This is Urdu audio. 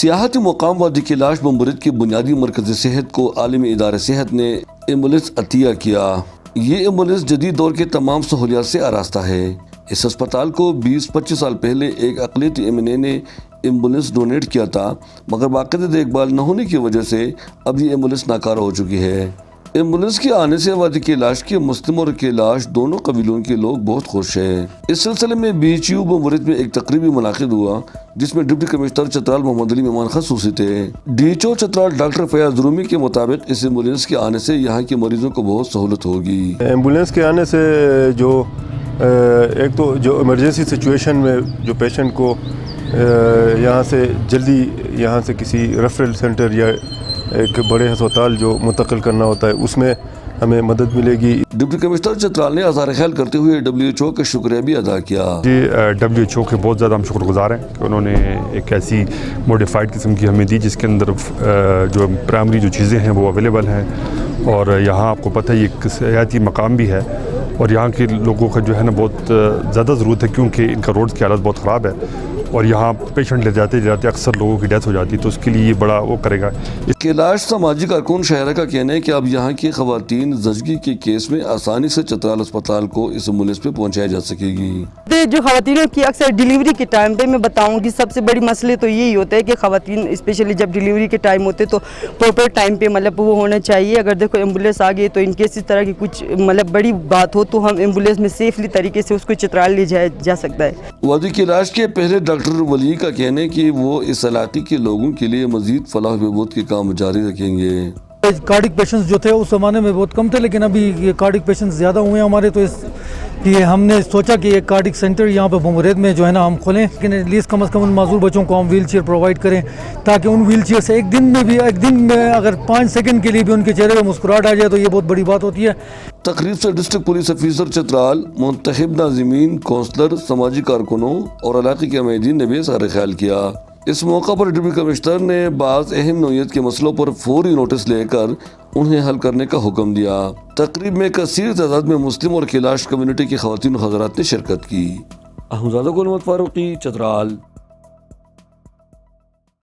سیاحتی مقام وادی کیلاش بمبرد کے بنیادی مرکز صحت کو عالمی ادارہ صحت نے ایمبولینس عطیہ کیا۔ یہ ایمبولینس جدید دور کے تمام سہولیات سے آراستہ ہے۔ اس ہسپتال کو 20-25 سال پہلے ایک اقلیتی ایم این اے نے ایمبولینس ڈونیٹ کیا تھا، مگر باقاعدہ دیکھ بھال نہ ہونے کی وجہ سے اب یہ ایمبولینس ناکارہ ہو چکی ہے۔ ایمبولینس کے آنے سے وادی کیلاش کے مسلم اور کیلاش دونوں قبیلوں کے لوگ بہت خوش ہیں۔ اس سلسلے میں BHU بمبرد میں ایک تقریبی منعقد ہوا جس میں ڈپٹی کمشنر چترال محمد علی مہمان خصوصی تھے۔ DHO چترال ڈاکٹر فیاض رومی کے مطابق اس ایمبولینس کے آنے سے یہاں کے مریضوں کو بہت سہولت ہوگی۔ ایمبولینس کے آنے سے جو ایک تو جو ایمرجنسی سچویشن میں جو پیشنٹ کو یہاں سے جلدی یہاں سے کسی ریفرل سینٹر یا ایک بڑے ہسپتال جو منتقل کرنا ہوتا ہے اس میں ہمیں مدد ملے گی۔ ڈپٹی کمشنر چترال نے اظہار خیال کرتے ہوئے WHO کا شکریہ بھی ادا کیا۔ جی WHO کے بہت زیادہ ہم شکر گزار ہیں کہ انہوں نے ایک ایسی موڈیفائڈ قسم کی ہمیں دی جس کے اندر جو پرائمری جو چیزیں ہیں وہ اویلیبل ہیں، اور یہاں آپ کو پتہ ہے یہ ایک سیاحتی مقام بھی ہے اور یہاں کے لوگوں کا جو ہے نا بہت زیادہ ضرورت ہے کیونکہ ان کا روڈز کی حالت بہت خراب ہے اور یہاں پیشنٹ لے جاتے اکثر لوگوں کی ڈیتھ ہو جاتی، تو اس کے لیے یہ بڑا وہ کرے گا۔ کیلاش سماجی کارکن شہرہ کا کہنا ہے کہ اب یہاں کی خواتین زچگی کے کیس میں آسانی سے چترال اسپتال کو اس ایمبولینس پہ پہنچایا جا سکے گی۔ جو خواتینوں کی اکثر ڈیلیوری کے ٹائم پہ میں بتاؤں گی سب سے بڑی مسئلے تو یہی ہوتا ہے کہ خواتین اسپیشلی جب ڈیلیوری کے ٹائم ہوتے تو پراپر ٹائم پہ مطلب وہ ہونا چاہیے۔ اگر دیکھو ایمبولینس آ گئی تو ان کیس اس طرح کی کچھ مطلب بڑی بات ہو تو ہم ایمبولینس میں سیفلی طریقے سے اس کو چترال لے جایا جا سکتا ہے۔ وادی کیلاش کے پہلے ڈاکٹر ولی کا کہنا ہے کہ وہ اس علاقے کے لوگوں کے لیے مزید فلاح و بہبود کے کام جاری رکھیں گے۔ کارڈک پیشنٹس جو تھے اس زمانے میں بہت کم تھے، لیکن ابھی یہ کارڈک پیشنٹس زیادہ ہوئے ہیں ہمارے، تو یہ ہم نے سوچا کہ ایک کارڈک سینٹر یہاں پہ بمبرید میں جو ہے نا ہم کھولیں، لیکن ایٹ لیسٹ کم از کم ان معذور بچوں کو ہم ویل چیئر پرووائڈ کریں تاکہ ان ویل چیئر سے ایک دن میں اگر 5 سیکنڈ کے لیے بھی ان کے چہرے پہ مسکراہٹ آ جائے تو یہ بہت بڑی بات ہوتی ہے۔ تقریب سے ڈسٹرکٹ پولیس افیسر چترال، منتخب ناظمین، کونسلر، سماجی کارکنوں اور علاقے کے عمائدین نے بھی اظہار خیال کیا۔ اس موقع پر ڈپٹی کمشنر نے بعض اہم نوعیت کے مسئلوں پر فوری نوٹس لے کر انہیں حل کرنے کا حکم دیا۔ تقریب میں کثیر تعداد میں مسلم اور کیلاش کمیونٹی کی خواتین و حضرات نے شرکت کی۔ احمدزادہ غلامت فاروقی، چترال۔